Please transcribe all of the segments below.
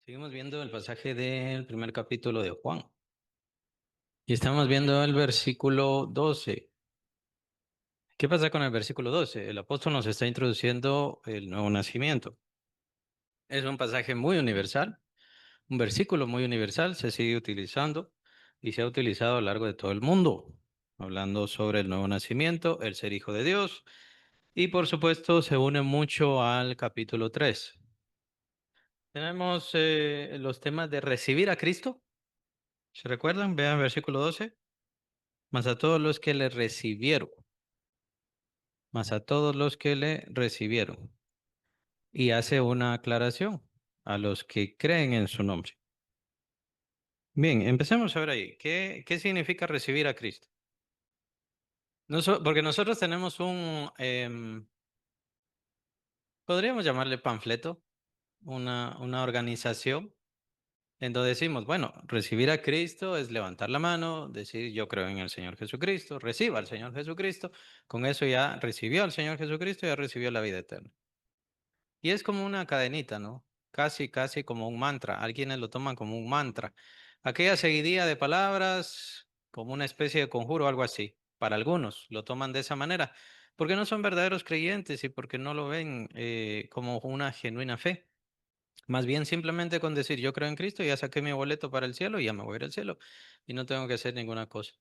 Seguimos viendo el pasaje del primer capítulo de Juan y estamos viendo el versículo 12. ¿Qué pasa con el versículo 12? El apóstol nos está introduciendo el nuevo nacimiento. Es un pasaje muy universal, un versículo muy universal, se sigue utilizando y se ha utilizado a lo largo de todo el mundo, hablando sobre el nuevo nacimiento, el ser hijo de Dios y por supuesto se une mucho al capítulo 3. Tenemos los temas de recibir a Cristo. ¿Se recuerdan? Vean versículo 12. Mas a todos los que le recibieron, mas a todos los que le recibieron. Y hace una aclaración a los que creen en su nombre. Bien, empecemos a ver ahí. ¿Qué significa recibir a Cristo? Porque nosotros tenemos podríamos llamarle panfleto, una organización en donde decimos, bueno, recibir a Cristo es levantar la mano, decir yo creo en el Señor Jesucristo, reciba al Señor Jesucristo, con eso ya recibió al Señor Jesucristo, ya recibió la vida eterna. Y es como una cadenita, ¿no? Casi como un mantra. Alguienes lo toman como un mantra. Aquella seguidilla de palabras, como una especie de conjuro o algo así. Para algunos lo toman de esa manera, porque no son verdaderos creyentes y porque no lo ven como una genuina fe. Más bien simplemente con decir yo creo en Cristo, ya saqué mi boleto para el cielo y ya me voy a ir al cielo y no tengo que hacer ninguna cosa.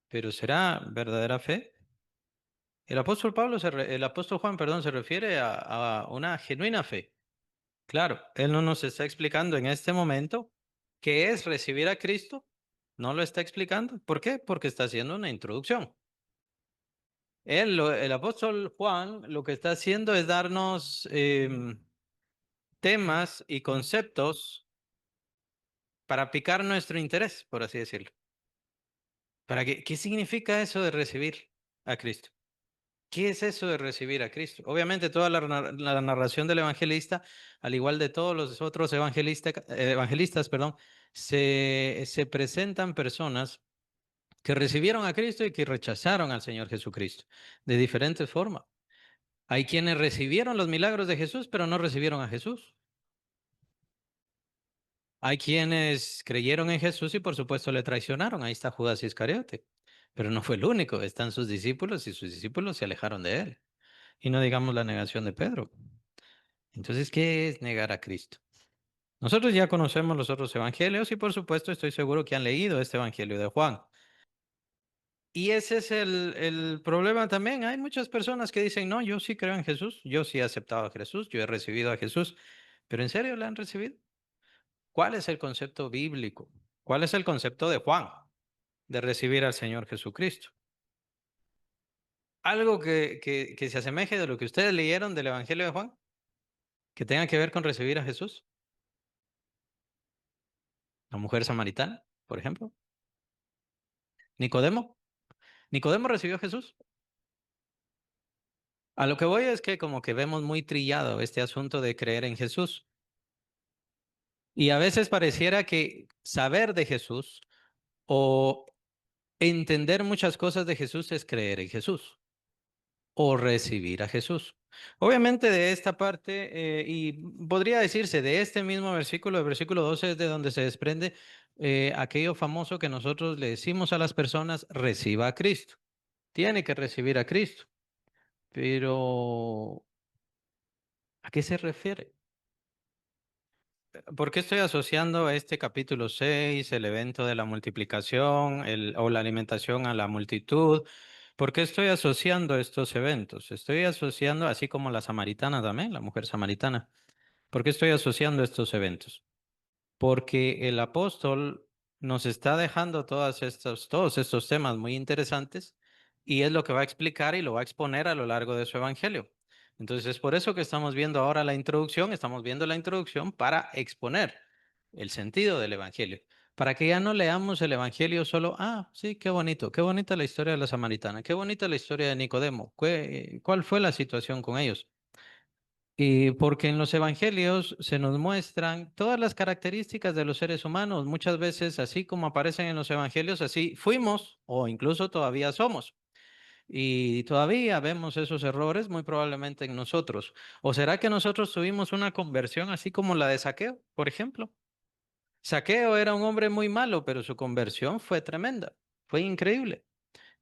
Pero ¿será verdadera fe? El apóstol Juan, perdón, se refiere a una genuina fe. Claro, Él no nos está explicando en este momento qué es recibir a Cristo. No lo está explicando. ¿Por qué? Porque está haciendo una introducción. El apóstol Juan lo que está haciendo es darnos temas y conceptos para picar nuestro interés, por así decirlo. ¿Qué significa eso de recibir a Cristo? ¿Qué es eso de recibir a Cristo? Obviamente toda la narración del evangelista, al igual de todos los otros evangelistas, perdón, se presentan personas que recibieron a Cristo y que rechazaron al Señor Jesucristo de diferentes formas. Hay quienes recibieron los milagros de Jesús, pero no recibieron a Jesús. Hay quienes creyeron en Jesús y por supuesto le traicionaron. Ahí está Judas Iscariote. Pero no fue el único, están sus discípulos y sus discípulos se alejaron de él. Y no digamos la negación de Pedro. Entonces, ¿qué es negar a Cristo? Nosotros ya conocemos los otros evangelios y por supuesto estoy seguro que han leído este evangelio de Juan. Y ese es el problema también. Hay muchas personas que dicen, no, yo sí creo en Jesús, yo sí he aceptado a Jesús, yo he recibido a Jesús, pero ¿en serio le han recibido? ¿Cuál es el concepto bíblico? ¿Cuál es el concepto de Juan de recibir al Señor Jesucristo? Algo que se asemeje de lo que ustedes leyeron del evangelio de Juan, que tenga que ver con recibir a Jesús. La mujer samaritana, por ejemplo. Nicodemo. Nicodemo recibió a Jesús. A lo que voy es que como que vemos muy trillado este asunto de creer en Jesús. Y a veces pareciera que saber de Jesús o entender muchas cosas de Jesús es creer en Jesús o recibir a Jesús. Obviamente de esta parte, y podría decirse de este mismo versículo, el versículo 12 es de donde se desprende aquello famoso que nosotros le decimos a las personas, reciba a Cristo. Tiene que recibir a Cristo. Pero, ¿a qué se refiere? ¿Por qué estoy asociando a este capítulo 6 el evento de la multiplicación o la alimentación a la multitud? ¿Por qué estoy asociando estos eventos? Estoy asociando, así como la samaritana también, la mujer samaritana. ¿Por qué estoy asociando estos eventos? Porque el apóstol nos está dejando todos estos temas muy interesantes y es lo que va a explicar y lo va a exponer a lo largo de su evangelio. Entonces es por eso que estamos viendo ahora la introducción, estamos viendo la introducción para exponer el sentido del evangelio, para que ya no leamos el evangelio solo, sí, qué bonito, qué bonita la historia de la samaritana, qué bonita la historia de Nicodemo, ¿cuál fue la situación con ellos? Y porque en los evangelios se nos muestran todas las características de los seres humanos. Muchas veces, así como aparecen en los evangelios, así fuimos o incluso todavía somos. Y todavía vemos esos errores muy probablemente en nosotros. ¿O será que nosotros tuvimos una conversión así como la de Saqueo, por ejemplo? Saqueo era un hombre muy malo, pero su conversión fue tremenda, fue increíble.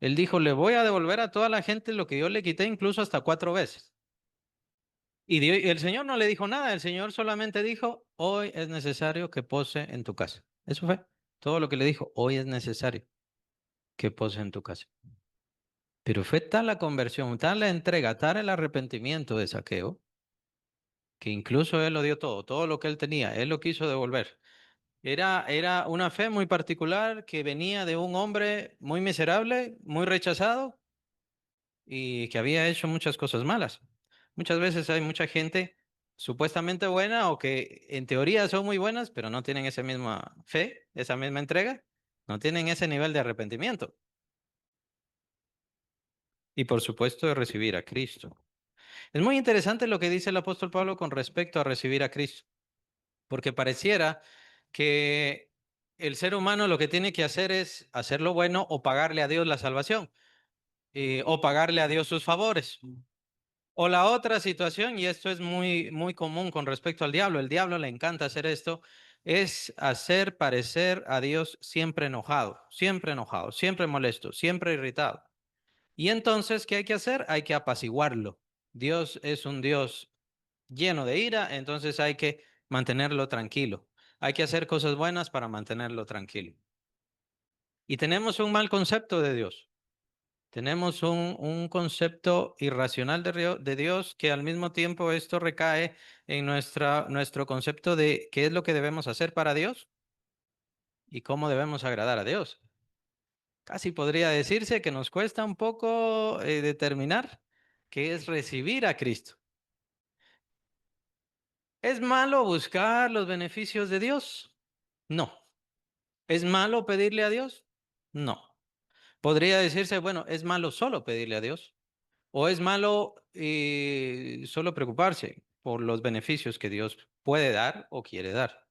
Él dijo, le voy a devolver a toda la gente lo que yo le quité, incluso hasta 4 veces. Y el Señor no le dijo nada, el Señor solamente dijo, hoy es necesario que pose en tu casa. Eso fue todo lo que le dijo, hoy es necesario que pose en tu casa. Pero fue tal la conversión, tal la entrega, tal el arrepentimiento de Saqueo, que incluso él lo dio todo, todo lo que él tenía, él lo quiso devolver. Era una fe muy particular que venía de un hombre muy miserable, muy rechazado y que había hecho muchas cosas malas. Muchas veces hay mucha gente supuestamente buena o que en teoría son muy buenas, pero no tienen esa misma fe, esa misma entrega, no tienen ese nivel de arrepentimiento y por supuesto de recibir a Cristo. Es muy interesante lo que dice el apóstol Pablo con respecto a recibir a Cristo, porque pareciera que el ser humano lo que tiene que hacer es hacer lo bueno o pagarle a Dios la salvación, o pagarle a Dios sus favores. O la otra situación, y esto es muy, muy común con respecto al diablo, el diablo le encanta hacer esto, es hacer parecer a Dios siempre enojado, siempre molesto, siempre irritado. Y entonces, ¿qué hay que hacer? Hay que apaciguarlo. Dios es un Dios lleno de ira, entonces hay que mantenerlo tranquilo. Hay que hacer cosas buenas para mantenerlo tranquilo. Y tenemos un mal concepto de Dios. Tenemos un concepto irracional de Dios que al mismo tiempo esto recae en nuestro concepto de qué es lo que debemos hacer para Dios y cómo debemos agradar a Dios. Casi podría decirse que nos cuesta un poco determinar qué es recibir a Cristo. ¿Es malo buscar los beneficios de Dios? No. ¿Es malo pedirle a Dios? No. Podría decirse, bueno, ¿es malo solo pedirle a Dios? ¿O es malo solo preocuparse por los beneficios que Dios puede dar o quiere dar?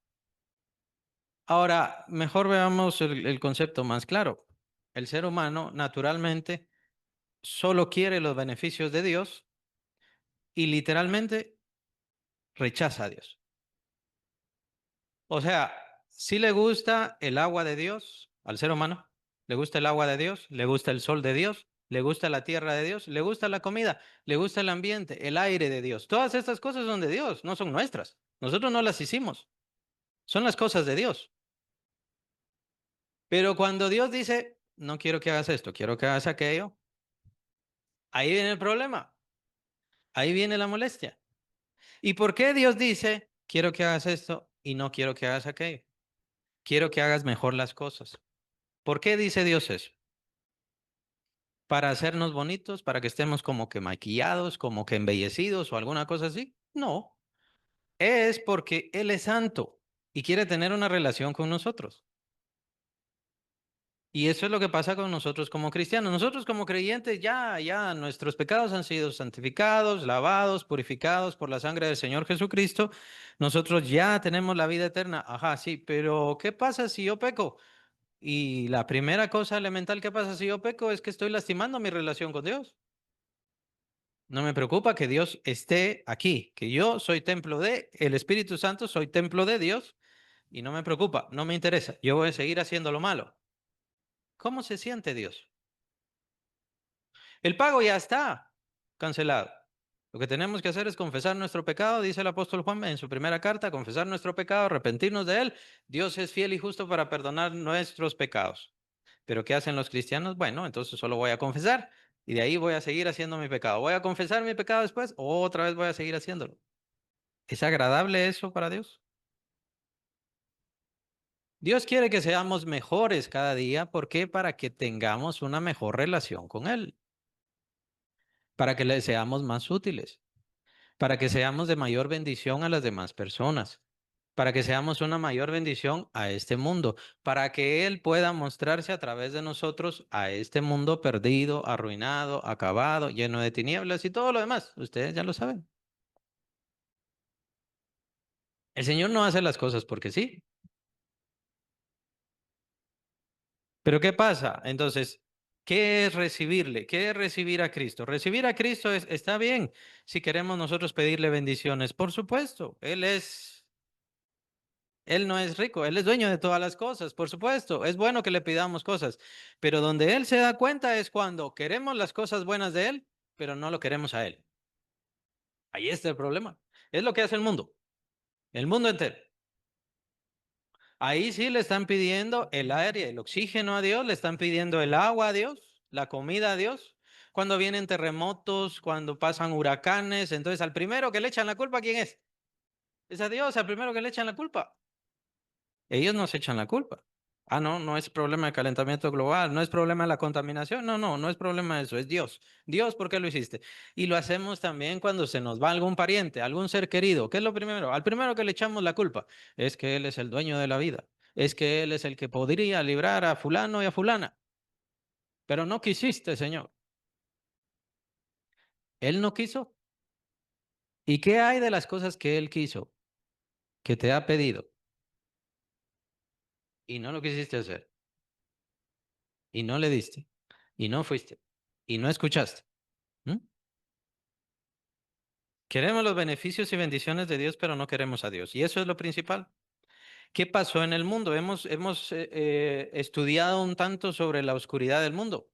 Ahora, mejor veamos el concepto más claro. El ser humano naturalmente solo quiere los beneficios de Dios y literalmente rechaza a Dios. O sea, si le gusta el agua de Dios al ser humano, le gusta el agua de Dios, le gusta el sol de Dios, le gusta la tierra de Dios, le gusta la comida, le gusta el ambiente, el aire de Dios. Todas estas cosas son de Dios, no son nuestras. Nosotros no las hicimos, son las cosas de Dios. Pero cuando Dios dice, no quiero que hagas esto, quiero que hagas aquello, ahí viene el problema, ahí viene la molestia. ¿Y por qué Dios dice, quiero que hagas esto y no quiero que hagas aquello? Quiero que hagas mejor las cosas. ¿Por qué dice Dios eso? ¿Para hacernos bonitos, para que estemos como que maquillados, como que embellecidos o alguna cosa así? No, es porque Él es santo y quiere tener una relación con nosotros. Y eso es lo que pasa con nosotros como cristianos. Nosotros como creyentes ya nuestros pecados han sido santificados, lavados, purificados por la sangre del Señor Jesucristo. Nosotros ya tenemos la vida eterna. Ajá, sí, pero ¿qué pasa si yo peco? Y la primera cosa elemental que pasa si yo peco es que estoy lastimando mi relación con Dios. No me preocupa que Dios esté aquí, que yo soy templo de el Espíritu Santo, soy templo de Dios y no me preocupa, no me interesa. Yo voy a seguir haciendo lo malo. ¿Cómo se siente Dios? El pago ya está cancelado. Lo que tenemos que hacer es confesar nuestro pecado, dice el apóstol Juan en su primera carta, confesar nuestro pecado, arrepentirnos de él. Dios es fiel y justo para perdonar nuestros pecados. Pero ¿qué hacen los cristianos? Bueno, entonces solo voy a confesar y de ahí voy a seguir haciendo mi pecado. Voy a confesar mi pecado después, otra vez voy a seguir haciéndolo. ¿Es agradable eso para Dios? Dios quiere que seamos mejores cada día. ¿Por qué? Para que tengamos una mejor relación con Él, para que le seamos más útiles, para que seamos de mayor bendición a las demás personas, para que seamos una mayor bendición a este mundo, para que Él pueda mostrarse a través de nosotros a este mundo perdido, arruinado, acabado, lleno de tinieblas y todo lo demás. Ustedes ya lo saben. El Señor no hace las cosas porque sí. Pero ¿qué pasa? Entonces, ¿Qué es recibirle? ¿Qué es recibir a Cristo? Recibir a Cristo está bien si queremos nosotros pedirle bendiciones. Por supuesto, Él no es rico, Él es dueño de todas las cosas. Por supuesto, es bueno que le pidamos cosas, pero donde Él se da cuenta es cuando queremos las cosas buenas de Él, pero no lo queremos a Él. Ahí está el problema. Es lo que hace el mundo entero. Ahí sí le están pidiendo el aire, el oxígeno a Dios, le están pidiendo el agua a Dios, la comida a Dios. Cuando vienen terremotos, cuando pasan huracanes, entonces al primero que le echan la culpa, ¿quién es? Es a Dios, al primero que le echan la culpa. Ellos nos echan la culpa. Ah, no, no es problema de calentamiento global, no es problema de la contaminación, no, no, no es problema de eso, es Dios. Dios, ¿por qué lo hiciste? Y lo hacemos también cuando se nos va algún pariente, algún ser querido. ¿Qué es lo primero? Al primero que le echamos la culpa es que Él es el dueño de la vida, es que Él es el que podría librar a fulano y a fulana, pero no quisiste, Señor. Él no quiso. ¿Y qué hay de las cosas que Él quiso, que te ha pedido y no lo quisiste hacer, y no le diste, y no fuiste, y no escuchaste? ¿Mm? Queremos los beneficios y bendiciones de Dios, pero no queremos a Dios. Y eso es lo principal. ¿Qué pasó en el mundo? Hemos estudiado un tanto sobre la oscuridad del mundo.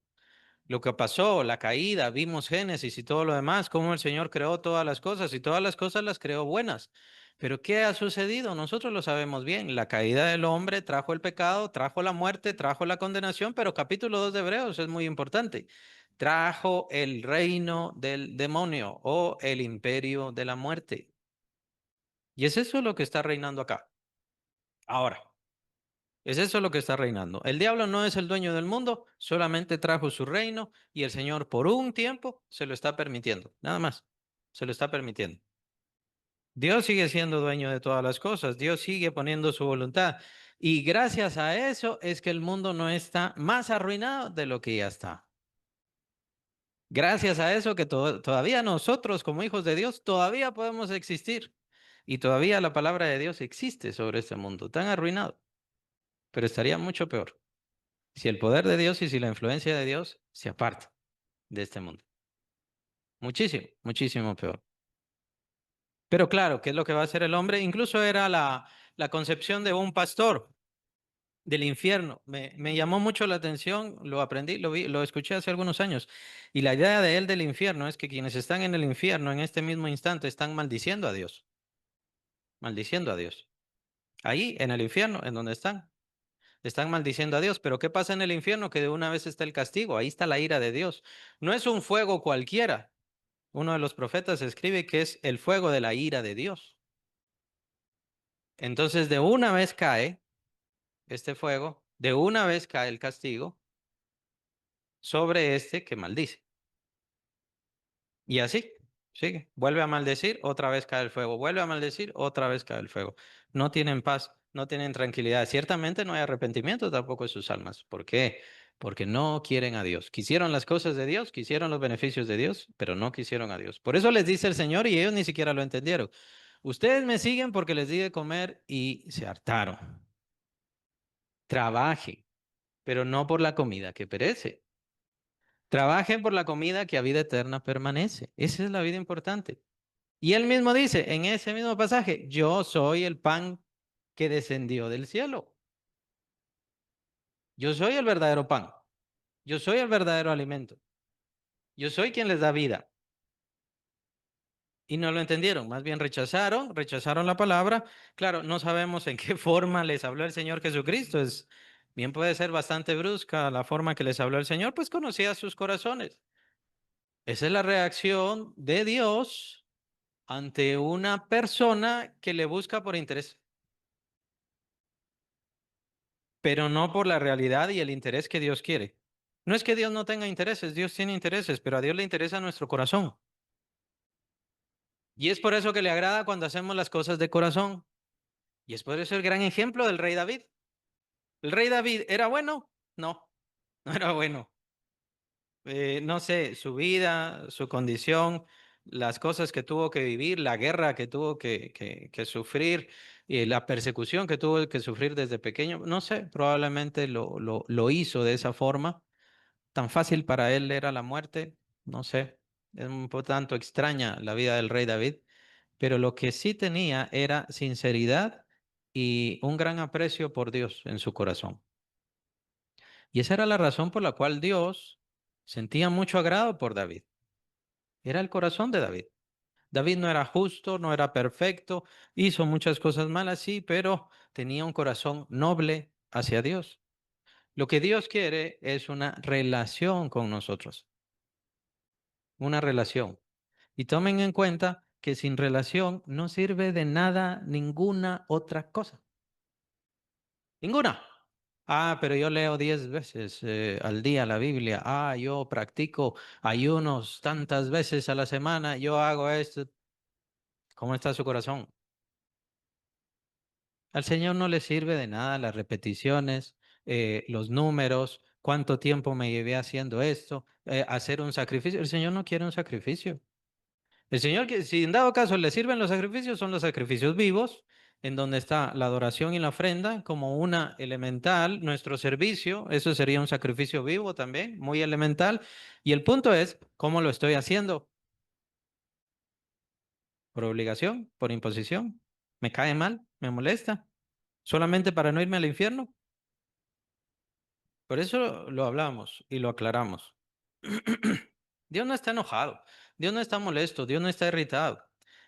Lo que pasó, la caída, vimos Génesis y todo lo demás, cómo el Señor creó todas las cosas y todas las cosas las creó buenas. Pero ¿qué ha sucedido? Nosotros lo sabemos bien. La caída del hombre trajo el pecado, trajo la muerte, trajo la condenación, pero capítulo 2 de Hebreos es muy importante. Trajo el reino del demonio o el imperio de la muerte. Y es eso lo que está reinando acá. Ahora, es eso lo que está reinando. El diablo no es el dueño del mundo, solamente trajo su reino y el Señor por un tiempo se lo está permitiendo. Nada más. Se lo está permitiendo. Dios sigue siendo dueño de todas las cosas. Dios sigue poniendo su voluntad. Y gracias a eso es que el mundo no está más arruinado de lo que ya está. Gracias a eso que todavía nosotros como hijos de Dios todavía podemos existir. Y todavía la palabra de Dios existe sobre este mundo tan arruinado. Pero estaría mucho peor si el poder de Dios y si la influencia de Dios se aparta de este mundo. Muchísimo, muchísimo peor. Pero claro, ¿qué es lo que va a hacer el hombre? Incluso era la concepción de un pastor del infierno. Me llamó mucho la atención, lo aprendí, lo vi, lo escuché hace algunos años. Y la idea de él del infierno es que quienes están en el infierno en este mismo instante están maldiciendo a Dios, maldiciendo a Dios. Ahí, en el infierno, en donde están maldiciendo a Dios. Pero ¿qué pasa en el infierno? Que de una vez está el castigo, ahí está la ira de Dios. No es un fuego cualquiera. Uno de los profetas escribe que es el fuego de la ira de Dios. Entonces, de una vez cae este fuego, de una vez cae el castigo sobre este que maldice. Y así, sigue. Vuelve a maldecir, otra vez cae el fuego. Vuelve a maldecir, otra vez cae el fuego. No tienen paz, no tienen tranquilidad. Ciertamente no hay arrepentimiento tampoco en sus almas. ¿Por qué? Porque no quieren a Dios. Quisieron las cosas de Dios, quisieron los beneficios de Dios, pero no quisieron a Dios. Por eso les dice el Señor y ellos ni siquiera lo entendieron. Ustedes me siguen porque les di de comer y se hartaron. Trabajen, pero no por la comida que perece. Trabajen por la comida que a vida eterna permanece. Esa es la vida importante. Y él mismo dice en ese mismo pasaje, yo soy el pan que descendió del cielo. Yo soy el verdadero pan. Yo soy el verdadero alimento. Yo soy quien les da vida. Y no lo entendieron, más bien rechazaron la palabra. Claro, no sabemos en qué forma les habló el Señor Jesucristo. Bien puede ser bastante brusca la forma que les habló el Señor, pues conocía sus corazones. Esa es la reacción de Dios ante una persona que le busca por interés, pero no por la realidad y el interés que Dios quiere. No es que Dios no tenga intereses, Dios tiene intereses, pero a Dios le interesa nuestro corazón. Y es por eso que le agrada cuando hacemos las cosas de corazón. Y es por eso el gran ejemplo del rey David. ¿El rey David era bueno? No, no era bueno. No sé, su vida, su condición, las cosas que tuvo que vivir, la guerra que tuvo que sufrir, y la persecución que tuvo que sufrir desde pequeño, no sé, probablemente lo hizo de esa forma Tan fácil para él era la muerte, no sé, es un poco tanto extraña la vida del rey David, pero lo que sí tenía era sinceridad y un gran aprecio por Dios en su corazón. Y esa era la razón por la cual Dios sentía mucho agrado por David. Era el corazón de David. David no era justo, no era perfecto, hizo muchas cosas malas, sí, pero tenía un corazón noble hacia Dios. Lo que Dios quiere es una relación con nosotros, una relación. Y tomen en cuenta que sin relación no sirve de nada ninguna otra cosa. Ninguna. Ah, pero yo leo 10 veces al día la Biblia. Ah, yo practico ayunos tantas veces a la semana. Yo hago esto. ¿Cómo está su corazón? Al Señor no le sirve de nada las repeticiones, los números, cuánto tiempo me llevé haciendo esto, hacer un sacrificio. El Señor no quiere un sacrificio. El Señor, que si en dado caso le sirven los sacrificios, son los sacrificios vivos, en donde está la adoración y la ofrenda como una elemental, nuestro servicio, eso sería un sacrificio vivo también, muy elemental. Y el punto es, ¿cómo lo estoy haciendo? ¿Por obligación? ¿Por imposición? ¿Me cae mal? ¿Me molesta? ¿Solamente para no irme al infierno? Por eso lo hablamos y lo aclaramos. Dios no está enojado, Dios no está molesto, Dios no está irritado.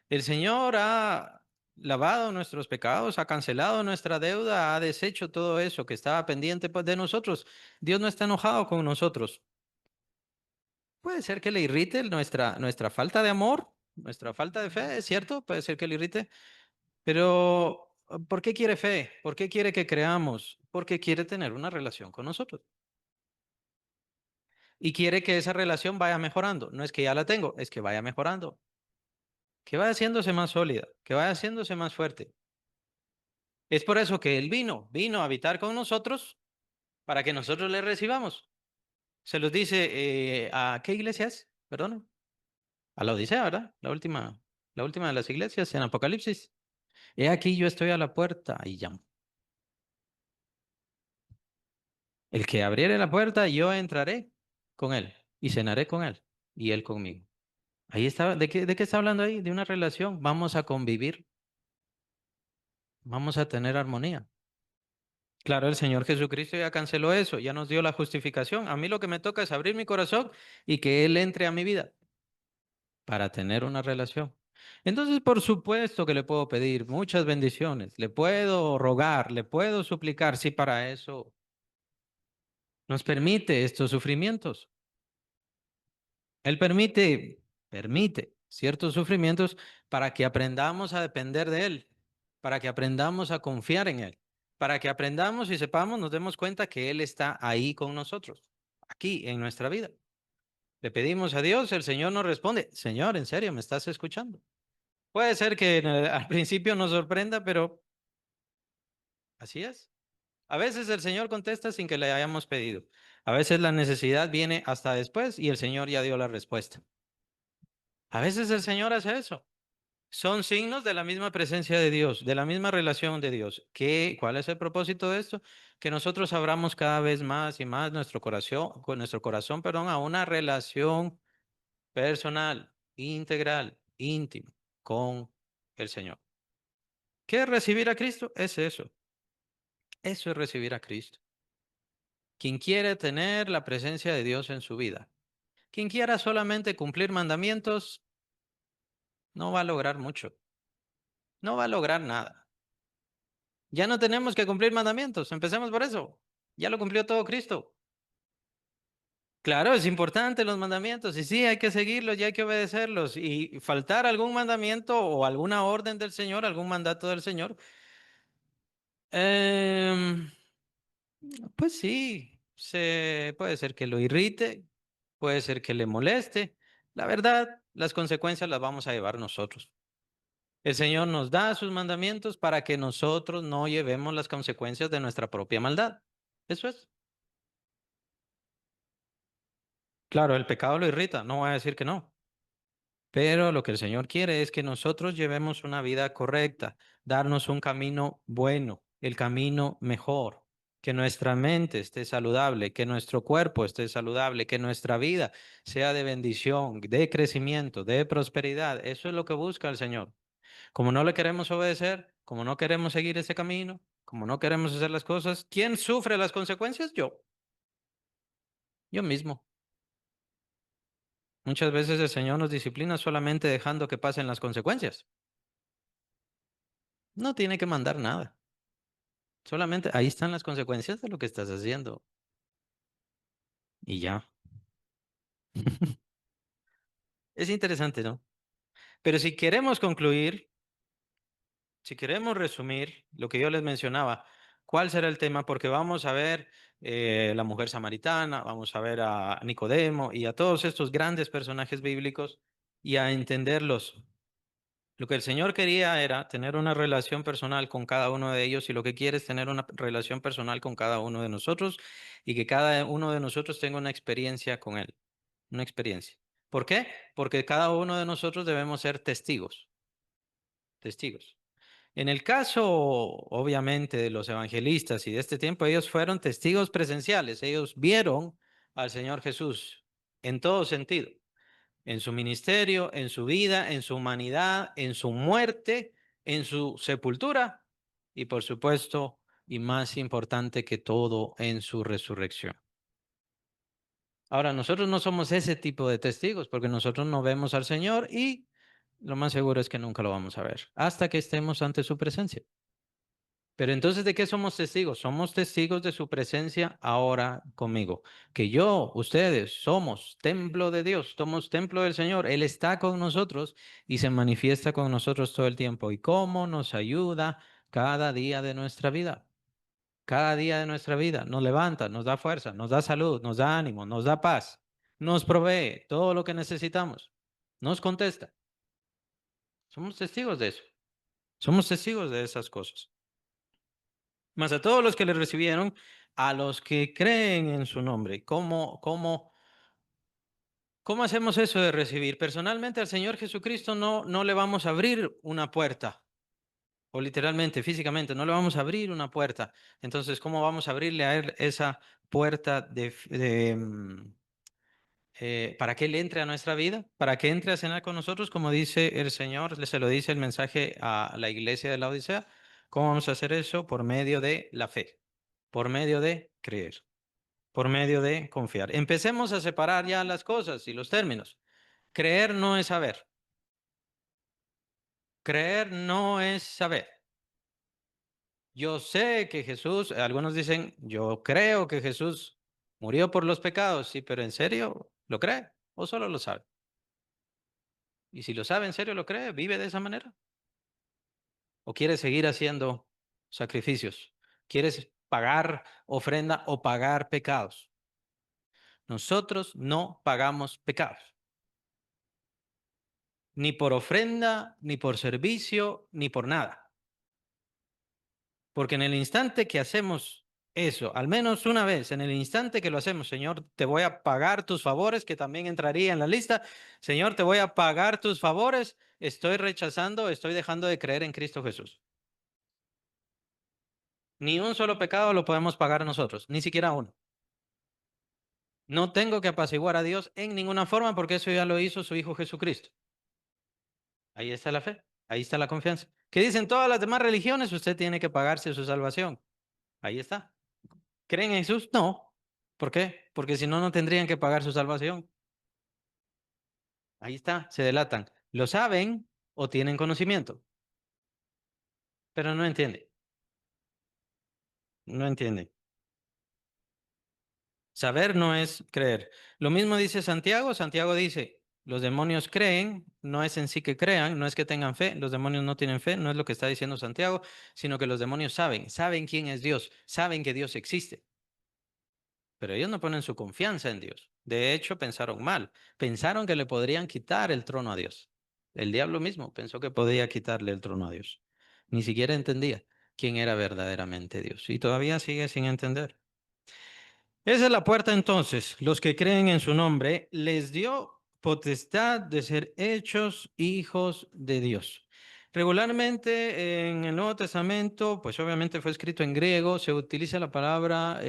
El Señor ha lavado nuestros pecados, ha cancelado nuestra deuda, ha deshecho todo eso que estaba pendiente pues, de nosotros. Dios no está enojado con nosotros. Puede ser que le irrite nuestra falta de amor, nuestra falta de fe, es cierto, puede ser que le irrite, pero ¿por qué quiere fe? ¿Por qué quiere que creamos? Porque quiere tener una relación con nosotros. Y quiere que esa relación vaya mejorando. No es que ya la tengo, es que vaya mejorando, que vaya haciéndose más sólida, que vaya haciéndose más fuerte. Es por eso que Él vino a habitar con nosotros para que nosotros le recibamos. Se los dice, ¿a qué iglesia es? Perdón. A la Odisea, ¿verdad? La última de las iglesias en Apocalipsis. He aquí yo estoy a la puerta y llamo. El que abriere la puerta, yo entraré con él y cenaré con él y él conmigo. Ahí está. ¿De qué está hablando ahí? De una relación. Vamos a convivir. Vamos a tener armonía. Claro, el Señor Jesucristo ya canceló eso, ya nos dio la justificación. A mí lo que me toca es abrir mi corazón y que Él entre a mi vida para tener una relación. Entonces, por supuesto que le puedo pedir muchas bendiciones, le puedo rogar, le puedo suplicar, si para eso nos permite estos sufrimientos. Él permite ciertos sufrimientos para que aprendamos a depender de Él, para que aprendamos a confiar en Él, para que aprendamos y sepamos, nos demos cuenta que Él está ahí con nosotros, aquí en nuestra vida. Le pedimos a Dios, el Señor nos responde, Señor, en serio, ¿me estás escuchando? Puede ser que al principio nos sorprenda, pero así es. A veces el Señor contesta sin que le hayamos pedido. A veces la necesidad viene hasta después y el Señor ya dio la respuesta. A veces el Señor hace eso. Son signos de la misma presencia de Dios, de la misma relación de Dios. ¿Cuál es el propósito de esto? Que nosotros abramos cada vez más y más nuestro corazón, con nuestro corazón, perdón, a una relación personal, integral, íntima con el Señor. ¿Qué es recibir a Cristo? Es eso. Eso es recibir a Cristo. Quien quiere tener la presencia de Dios en su vida, quien quiera solamente cumplir mandamientos, no va a lograr mucho, no va a lograr nada. Ya no tenemos que cumplir mandamientos, empecemos por eso. Ya lo cumplió todo Cristo. Claro, es importante los mandamientos y sí, hay que seguirlos y hay que obedecerlos. Y faltar algún mandamiento o alguna orden del Señor, algún mandato del Señor, em, pues sí, puede ser que lo irrite, puede ser que le moleste. La verdad, las consecuencias las vamos a llevar nosotros. El Señor nos da sus mandamientos para que nosotros no llevemos las consecuencias de nuestra propia maldad. Eso es. Claro, el pecado lo irrita, no voy a decir que no. Pero lo que el Señor quiere es que nosotros llevemos una vida correcta, darnos un camino bueno, el camino mejor. que nuestra mente esté saludable, que nuestro cuerpo esté saludable, que nuestra vida sea de bendición, de crecimiento, de prosperidad. Eso es lo que busca el Señor. Como no le queremos obedecer, como no queremos seguir ese camino, como no queremos hacer las cosas, ¿quién sufre las consecuencias? Yo mismo. Muchas veces el Señor nos disciplina solamente dejando que pasen las consecuencias. No tiene que mandar nada. Solamente ahí están las consecuencias de lo que estás haciendo. Y ya. Es interesante, ¿no? Pero si queremos concluir, si queremos resumir lo que yo les mencionaba, ¿cuál será el tema? Porque vamos a ver la mujer samaritana, vamos a ver a Nicodemo y a todos estos grandes personajes bíblicos y a entenderlos. Lo que el Señor quería era tener una relación personal con cada uno de ellos y lo que quiere es tener una relación personal con cada uno de nosotros y que cada uno de nosotros tenga una experiencia con Él, una experiencia. ¿Por qué? Porque cada uno de nosotros debemos ser testigos, testigos. En el caso, obviamente, de los evangelistas y de este tiempo, ellos fueron testigos presenciales, ellos vieron al Señor Jesús en todo sentido, en su ministerio, en su vida, en su humanidad, en su muerte, en su sepultura y, por supuesto, y más importante que todo, en su resurrección. Ahora, nosotros no somos ese tipo de testigos porque nosotros no vemos al Señor y lo más seguro es que nunca lo vamos a ver hasta que estemos ante su presencia. Pero entonces, ¿de qué somos testigos? Somos testigos de su presencia ahora conmigo. Que yo, ustedes, somos templo de Dios, somos templo del Señor. Él está con nosotros y se manifiesta con nosotros todo el tiempo. ¿Y cómo nos ayuda cada día de nuestra vida? Cada día de nuestra vida nos levanta, nos da fuerza, nos da salud, nos da ánimo, nos da paz, nos provee todo lo que necesitamos, nos contesta. Somos testigos de eso. Somos testigos de esas cosas. Mas a todos los que le recibieron, a los que creen en su nombre. ¿Cómo hacemos eso de recibir? Personalmente al Señor Jesucristo no le vamos a abrir una puerta, o literalmente, físicamente, no le vamos a abrir una puerta. Entonces, ¿cómo vamos a abrirle a Él esa puerta para que Él entre a nuestra vida? Para que entre a cenar con nosotros, como dice el Señor, se lo dice el mensaje a la iglesia de la Odisea. ¿Cómo vamos a hacer eso? Por medio de la fe, por medio de creer, por medio de confiar. Empecemos a separar ya las cosas y los términos. Creer no es saber. Creer no es saber. Yo sé que Jesús, algunos dicen, yo creo que Jesús murió por los pecados, sí, pero ¿en serio lo cree o solo lo sabe? Y si lo sabe, ¿en serio lo cree? ¿Vive de esa manera? ¿O quiere seguir haciendo sacrificios? ¿Quieres pagar ofrenda o pagar pecados? Nosotros no pagamos pecados. Ni por ofrenda, ni por servicio, ni por nada. Porque en el instante que hacemos eso, al menos una vez, en el instante que lo hacemos, Señor, te voy a pagar tus favores, que también entraría en la lista. Señor, te voy a pagar tus favores. Estoy rechazando, estoy dejando de creer en Cristo Jesús. Ni un solo pecado lo podemos pagar nosotros, ni siquiera uno. No tengo que apaciguar a Dios en ninguna forma porque eso ya lo hizo su Hijo Jesucristo. Ahí está la fe, ahí está la confianza. ¿Qué dicen todas las demás religiones? Usted tiene que pagarse su salvación. Ahí está. ¿Creen en Jesús? No. ¿Por qué? Porque si no, no tendrían que pagar su salvación. Ahí está, se delatan. Lo saben o tienen conocimiento, pero no entienden. No entienden. Saber no es creer. Lo mismo dice Santiago. Santiago dice, los demonios creen, no es en sí que crean, no es que tengan fe, los demonios no tienen fe, no es lo que está diciendo Santiago, sino que los demonios saben quién es Dios, saben que Dios existe, pero ellos no ponen su confianza en Dios. De hecho, pensaron mal, pensaron que le podrían quitar el trono a Dios. El diablo mismo pensó que podía quitarle el trono a Dios. Ni siquiera entendía quién era verdaderamente Dios y todavía sigue sin entender. Esa es la puerta entonces. Los que creen en su nombre les dio potestad de ser hechos hijos de Dios. Regularmente en el Nuevo Testamento, pues obviamente fue escrito en griego, se utiliza la palabra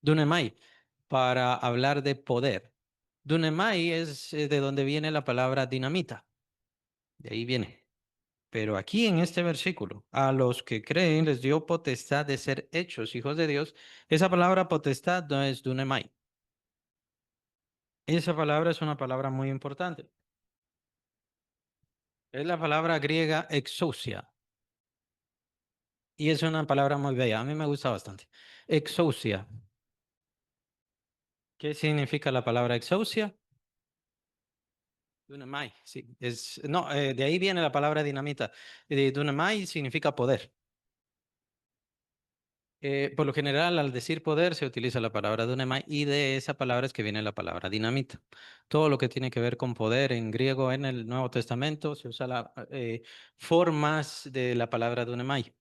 dunamai para hablar de poder. Dunamai es de donde viene la palabra dinamita, de ahí viene. Pero aquí en este versículo, a los que creen les dio potestad de ser hechos hijos de Dios. Esa palabra potestad no es dunamai. Esa palabra es una palabra muy importante. Es la palabra griega exousia. Y es una palabra muy bella. A mí me gusta bastante. Exousia. ¿Qué significa la palabra exousia? Dunamai, sí. No, de ahí viene la palabra dinamita. Dunamai significa poder. Por lo general, al decir poder, se utiliza la palabra dunamai y de esa palabra es que viene la palabra dinamita. Todo lo que tiene que ver con poder en griego en el Nuevo Testamento se usa formas de la palabra dunamai.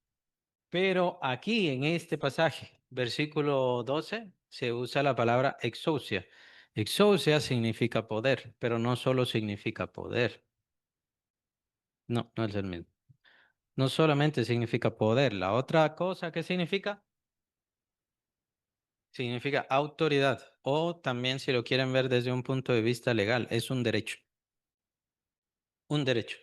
Pero aquí en este pasaje, versículo 12, se usa la palabra exousia. Exousia significa poder, pero no solo significa poder. No, no es el mismo. No solamente significa poder. La otra cosa que significa autoridad. O también si lo quieren ver desde un punto de vista legal, es un derecho. Un derecho.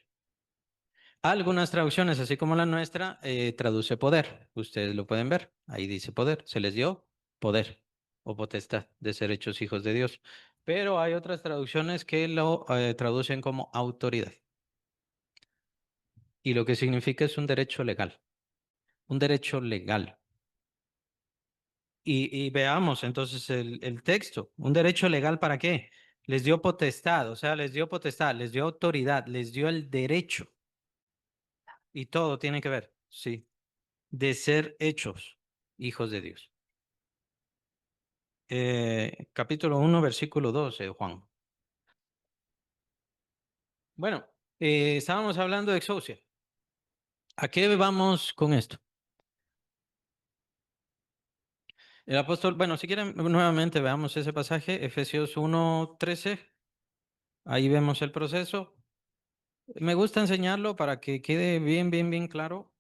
Algunas traducciones, así como la nuestra, traduce poder. Ustedes lo pueden ver. Ahí dice poder. Se les dio poder o potestad de ser hechos hijos de Dios. Pero hay otras traducciones que lo traducen como autoridad. Y lo que significa es un derecho legal. Un derecho legal. Y veamos entonces el texto. ¿Un derecho legal para qué? Les dio potestad, o sea, les dio potestad, les dio autoridad, les dio el derecho. Y todo tiene que ver, sí, de ser hechos hijos de Dios. Capítulo 1, versículo 12, Juan. Bueno, estábamos hablando de exousia. ¿A qué vamos con esto? El apóstol, bueno, si quieren, nuevamente veamos ese pasaje, Efesios 1:13. Ahí vemos el proceso. Me gusta enseñarlo para que quede bien, bien, bien claro.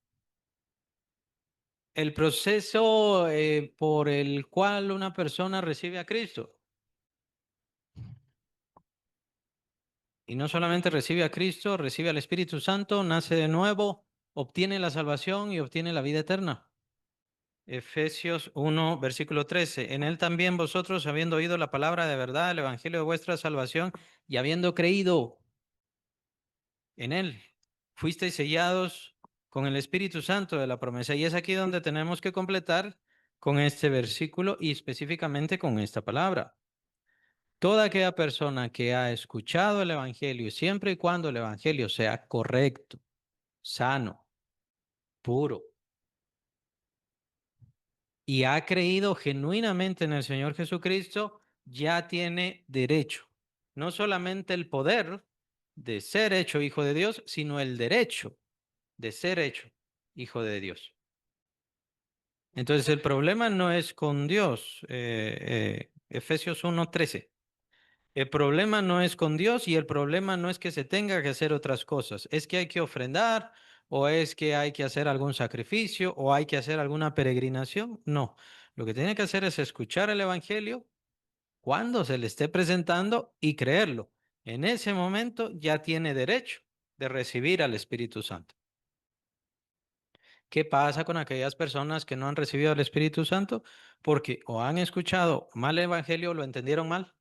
El proceso por el cual una persona recibe a Cristo. Y no solamente recibe a Cristo, recibe al Espíritu Santo, nace de nuevo, obtiene la salvación y obtiene la vida eterna. Efesios 1, versículo 13. En él también vosotros, habiendo oído la palabra de verdad, el evangelio de vuestra salvación, y habiendo creído en él, fuisteis sellados con el Espíritu Santo de la promesa. Y es aquí donde tenemos que completar con este versículo y específicamente con esta palabra. Toda aquella persona que ha escuchado el evangelio, siempre y cuando el evangelio sea correcto, sano, puro, y ha creído genuinamente en el Señor Jesucristo, ya tiene derecho, no solamente el poder de ser hecho hijo de Dios, sino el derecho de ser hecho hijo de Dios. Entonces el problema no es con Dios, Efesios 1:13. El problema no es con Dios y el problema no es que se tenga que hacer otras cosas, es que hay que ofrendar o es que hay que hacer algún sacrificio o hay que hacer alguna peregrinación. No, lo que tiene que hacer es escuchar el Evangelio cuando se le esté presentando y creerlo. En ese momento ya tiene derecho de recibir al Espíritu Santo. ¿Qué pasa con aquellas personas que no han recibido al Espíritu Santo? Porque o han escuchado mal el Evangelio o lo entendieron mal.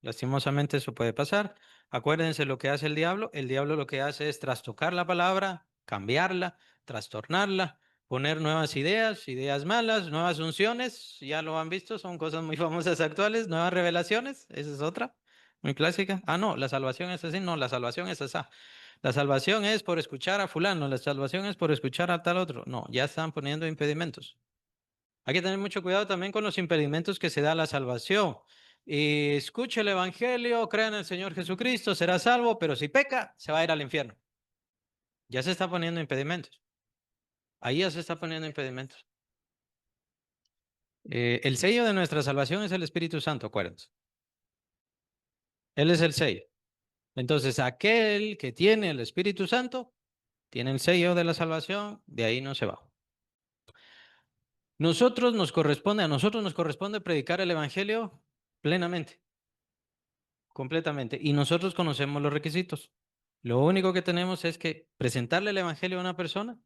Lastimosamente eso puede pasar. Acuérdense lo que hace el diablo. El diablo lo que hace es trastocar la palabra, cambiarla, trastornarla, poner nuevas ideas, ideas malas, nuevas unciones. Ya lo han visto, son cosas muy famosas actuales. Nuevas revelaciones, esa es otra, muy clásica. Ah, no, la salvación es así. No, la salvación es esa. La salvación es por escuchar a fulano, la salvación es por escuchar a tal otro. No, ya están poniendo impedimentos. Hay que tener mucho cuidado también con los impedimentos que se da a la salvación. Y escuche el Evangelio, crea en el Señor Jesucristo, será salvo, pero si peca, se va a ir al infierno. Ya se está poniendo impedimentos. Ahí ya se está poniendo impedimentos. El sello de nuestra salvación es el Espíritu Santo, acuérdense. Él es el sello. Entonces, aquel que tiene el Espíritu Santo tiene el sello de la salvación, de ahí no se va. A nosotros nos corresponde predicar el Evangelio plenamente, completamente, y nosotros conocemos los requisitos. Lo único que tenemos es que presentarle el Evangelio a una persona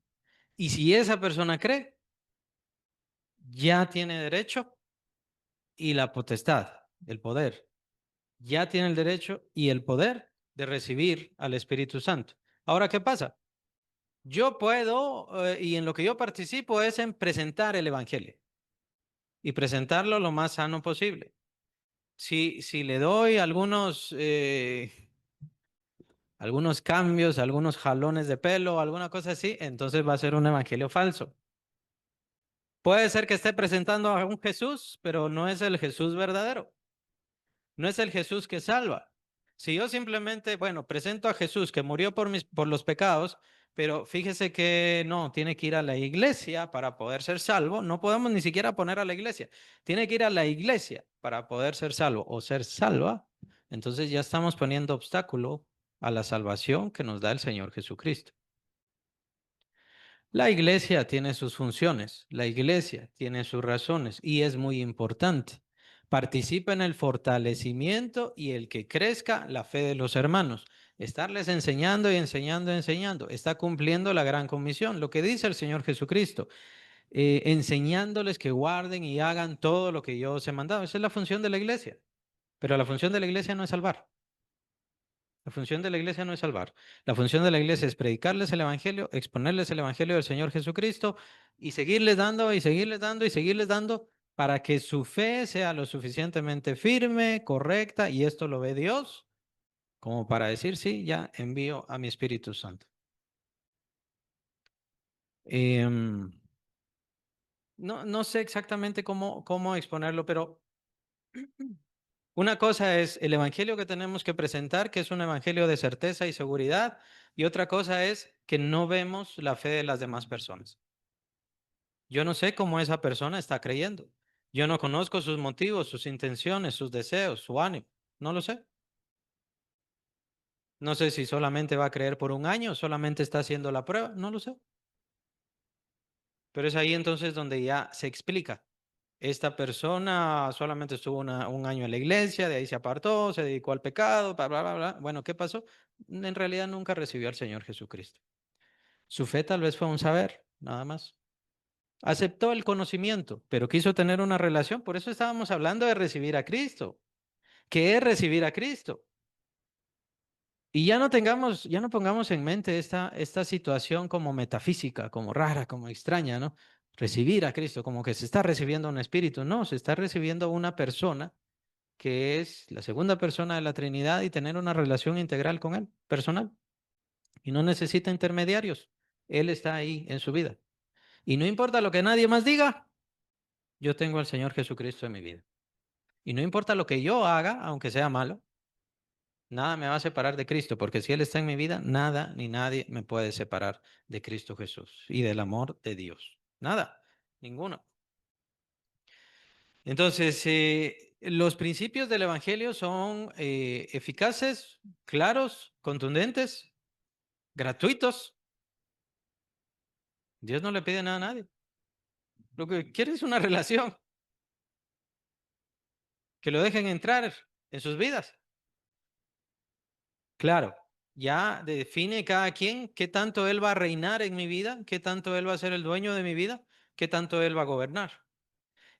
y si esa persona cree, ya tiene derecho y la potestad, el poder, ya tiene el derecho y el poder de recibir al Espíritu Santo. Ahora, ¿qué pasa? Yo puedo, y en lo que yo participo es en presentar el Evangelio y presentarlo lo más sano posible. Si le doy algunos cambios, algunos jalones de pelo, alguna cosa así, entonces va a ser un evangelio falso. Puede ser que esté presentando a un Jesús, pero no es el Jesús verdadero. No es el Jesús que salva. Si yo simplemente, bueno, presento a Jesús que murió por los pecados, pero fíjese que no, tiene que ir a la iglesia para poder ser salvo. No podemos ni siquiera poner a la iglesia. Tiene que ir a la iglesia para poder ser salvo o ser salva. Entonces ya estamos poniendo obstáculo a la salvación que nos da el Señor Jesucristo. La iglesia tiene sus funciones, la iglesia tiene sus razones y es muy importante. Participa en el fortalecimiento y el que crezca la fe de los hermanos. Estarles enseñando y enseñando y enseñando. Está cumpliendo la gran comisión, lo que dice el Señor Jesucristo, enseñándoles que guarden y hagan todo lo que yo os he mandado. Esa es la función de la iglesia. Pero la función de la iglesia no es salvar. La función de la iglesia no es salvar. La función de la iglesia es predicarles el evangelio, exponerles el evangelio del Señor Jesucristo y seguirles dando y seguirles dando y seguirles dando para que su fe sea lo suficientemente firme, correcta, y esto lo ve Dios, como para decir, sí, ya envío a mi Espíritu Santo. Em, no sé exactamente cómo exponerlo, pero una cosa es el evangelio que tenemos que presentar, que es un evangelio de certeza y seguridad, y otra cosa es que no vemos la fe de las demás personas. Yo no sé cómo esa persona está creyendo. Yo no conozco sus motivos, sus intenciones, sus deseos, su ánimo. No lo sé. No sé si solamente va a creer por un año, solamente está haciendo la prueba. No lo sé. Pero es ahí entonces donde ya se explica. Esta persona solamente estuvo un año en la iglesia, de ahí se apartó, se dedicó al pecado, bla, bla, bla, bla. Bueno, ¿qué pasó? En realidad nunca recibió al Señor Jesucristo. Su fe tal vez fue un saber, nada más. Aceptó el conocimiento, pero quiso tener una relación. Por eso estábamos hablando de recibir a Cristo. ¿Qué es recibir a Cristo? Y ya no pongamos en mente esta situación como metafísica, como rara, como extraña, ¿no? Recibir a Cristo, como que se está recibiendo un espíritu. No, se está recibiendo una persona que es la segunda persona de la Trinidad y tener una relación integral con Él, personal. Y no necesita intermediarios. Él está ahí en su vida. Y no importa lo que nadie más diga, yo tengo al Señor Jesucristo en mi vida. Y no importa lo que yo haga, aunque sea malo, nada me va a separar de Cristo, porque si Él está en mi vida, nada ni nadie me puede separar de Cristo Jesús y del amor de Dios. Nada, ninguno. Entonces, los principios del Evangelio son eficaces, claros, contundentes, gratuitos. Dios no le pide nada a nadie. Lo que quiere es una relación, que lo dejen entrar en sus vidas. Claro, ya define cada quien qué tanto él va a reinar en mi vida, qué tanto él va a ser el dueño de mi vida, qué tanto él va a gobernar.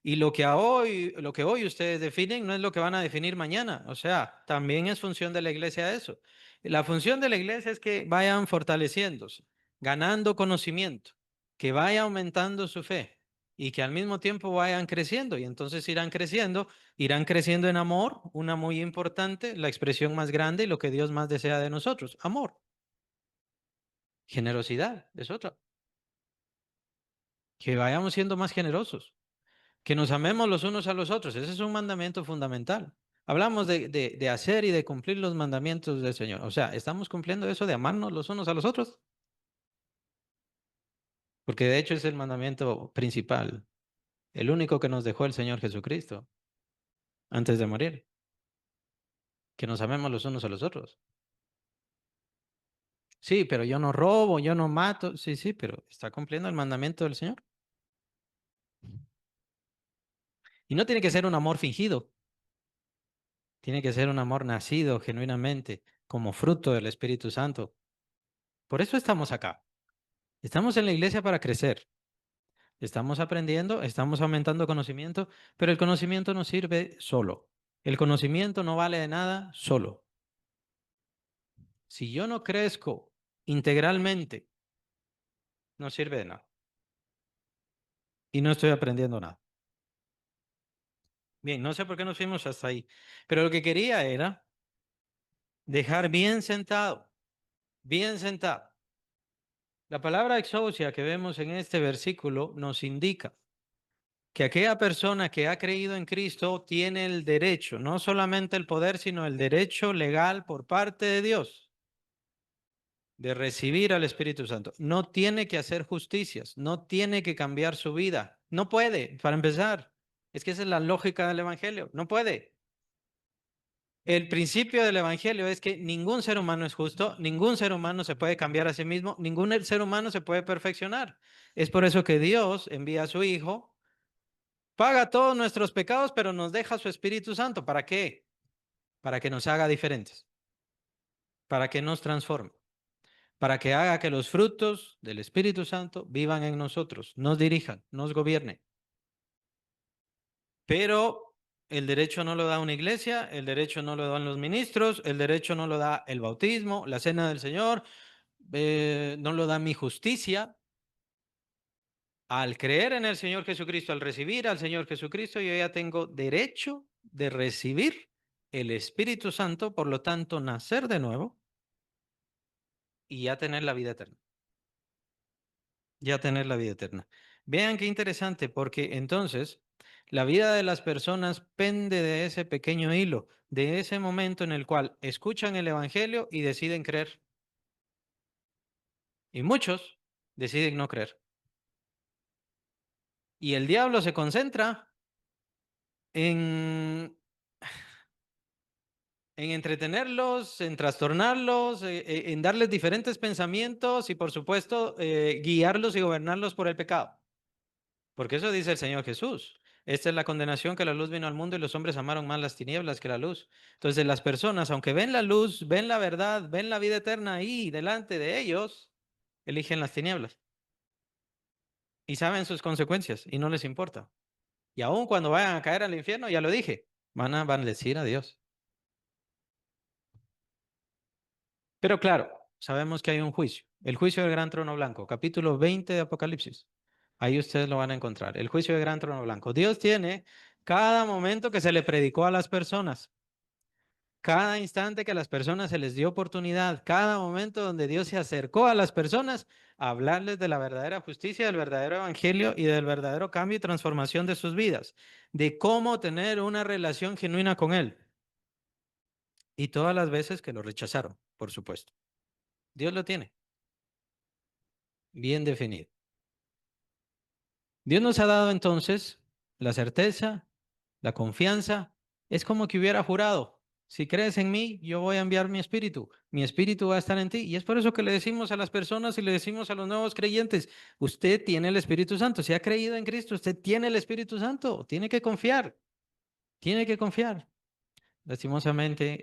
Y lo que hoy ustedes definen no es lo que van a definir mañana. O sea, también es función de la iglesia eso. La función de la iglesia es que vayan fortaleciéndose, ganando conocimiento, que vaya aumentando su fe y que al mismo tiempo vayan creciendo. Y entonces irán creciendo en amor, una muy importante, la expresión más grande y lo que Dios más desea de nosotros, amor. Generosidad es otra. Que vayamos siendo más generosos. Que nos amemos los unos a los otros. Ese es un mandamiento fundamental. Hablamos de hacer y de cumplir los mandamientos del Señor. O sea, ¿estamos cumpliendo eso de amarnos los unos a los otros? Porque de hecho es el mandamiento principal, el único que nos dejó el Señor Jesucristo antes de morir, que nos amemos los unos a los otros. Sí, pero yo no robo, yo no mato. Sí, sí, pero está cumpliendo el mandamiento del Señor. Y no tiene que ser un amor fingido, tiene que ser un amor nacido genuinamente, como fruto del Espíritu Santo. Por eso estamos acá. Estamos en la iglesia para crecer. Estamos aprendiendo, estamos aumentando conocimiento, pero el conocimiento no sirve solo. El conocimiento no vale de nada solo. Si yo no crezco integralmente, no sirve de nada. Y no estoy aprendiendo nada. Bien, no sé por qué nos fuimos hasta ahí, pero lo que quería era dejar bien sentado. La palabra exousia que vemos en este versículo nos indica que aquella persona que ha creído en Cristo tiene el derecho, no solamente el poder, sino el derecho legal por parte de Dios de recibir al Espíritu Santo. No tiene que hacer justicias, no tiene que cambiar su vida. No puede, para empezar. Es que esa es la lógica del Evangelio. No puede. El principio del Evangelio es que ningún ser humano es justo, ningún ser humano se puede cambiar a sí mismo, ningún ser humano se puede perfeccionar. Es por eso que Dios envía a su Hijo, paga todos nuestros pecados, pero nos deja su Espíritu Santo. ¿Para qué? Para que nos haga diferentes, para que nos transforme, para que haga que los frutos del Espíritu Santo vivan en nosotros, nos dirijan, nos gobiernen. Pero el derecho no lo da una iglesia, el derecho no lo dan los ministros, el derecho no lo da el bautismo, la cena del Señor, no lo da mi justicia. Al creer en el Señor Jesucristo, al recibir al Señor Jesucristo, yo ya tengo derecho de recibir el Espíritu Santo, por lo tanto, nacer de nuevo y ya tener la vida eterna. Ya tener la vida eterna. Vean qué interesante, porque entonces la vida de las personas pende de ese pequeño hilo, de ese momento en el cual escuchan el Evangelio y deciden creer. Y muchos deciden no creer. Y el diablo se concentra en, en entretenerlos, en trastornarlos, en darles diferentes pensamientos y por supuesto guiarlos y gobernarlos por el pecado. Porque eso dice el Señor Jesús. Esta es la condenación, que la luz vino al mundo y los hombres amaron más las tinieblas que la luz. Entonces las personas, aunque ven la luz, ven la verdad, ven la vida eterna ahí delante de ellos, eligen las tinieblas y saben sus consecuencias y no les importa. Y aun cuando vayan a caer al infierno, ya lo dije, van a bendecir a Dios. Pero claro, sabemos que hay un juicio. El juicio del gran trono blanco, capítulo 20 de Apocalipsis. Ahí ustedes lo van a encontrar. El juicio del gran trono blanco. Dios tiene cada momento que se le predicó a las personas. Cada instante que a las personas se les dio oportunidad, cada momento donde Dios se acercó a las personas a hablarles de la verdadera justicia, del verdadero evangelio y del verdadero cambio y transformación de sus vidas, de cómo tener una relación genuina con Él. Y todas las veces que lo rechazaron, por supuesto. Dios lo tiene bien definido. Dios nos ha dado entonces la certeza, la confianza. Es como que hubiera jurado: si crees en mí, yo voy a enviar mi espíritu va a estar en ti. Y es por eso que le decimos a las personas y le decimos a los nuevos creyentes: usted tiene el Espíritu Santo, si ha creído en Cristo, usted tiene el Espíritu Santo, tiene que confiar, tiene que confiar. Lastimosamente,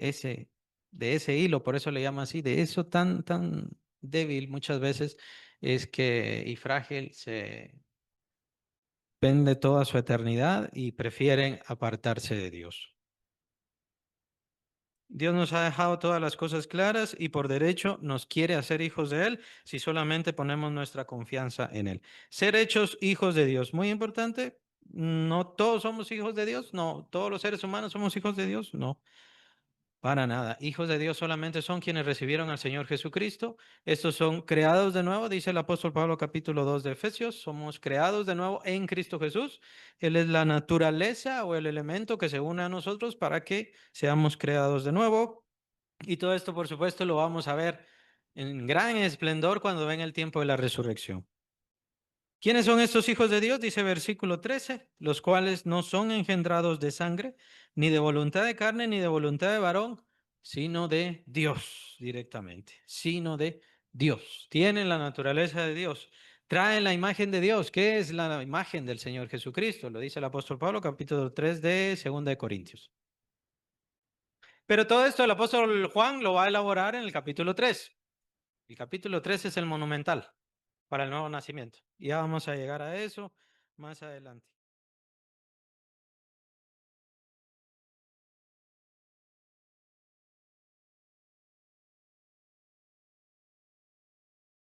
de ese hilo, por eso le llama así, de eso tan débil muchas veces es que y frágil se vende toda su eternidad y prefieren apartarse de Dios. Dios nos ha dejado todas las cosas claras y por derecho nos quiere hacer hijos de Él si solamente ponemos nuestra confianza en Él. Ser hechos hijos de Dios, muy importante. No todos somos hijos de Dios, no todos los seres humanos somos hijos de Dios, no. Para nada. Hijos de Dios solamente son quienes recibieron al Señor Jesucristo. Estos son creados de nuevo, dice el apóstol Pablo capítulo 2 de Efesios. Somos creados de nuevo en Cristo Jesús. Él es la naturaleza o el elemento que se une a nosotros para que seamos creados de nuevo. Y todo esto, por supuesto, lo vamos a ver en gran esplendor cuando venga el tiempo de la resurrección. ¿Quiénes son estos hijos de Dios? Dice versículo 13, los cuales no son engendrados de sangre, ni de voluntad de carne, ni de voluntad de varón, sino de Dios directamente, sino de Dios, tienen la naturaleza de Dios, traen la imagen de Dios. ¿Qué es la imagen del Señor Jesucristo? Lo dice el apóstol Pablo, capítulo 3 de Segunda de Corintios. Pero todo esto el apóstol Juan lo va a elaborar en el capítulo 3. El capítulo 3 es el monumental para el nuevo nacimiento. Y ya vamos a llegar a eso más adelante.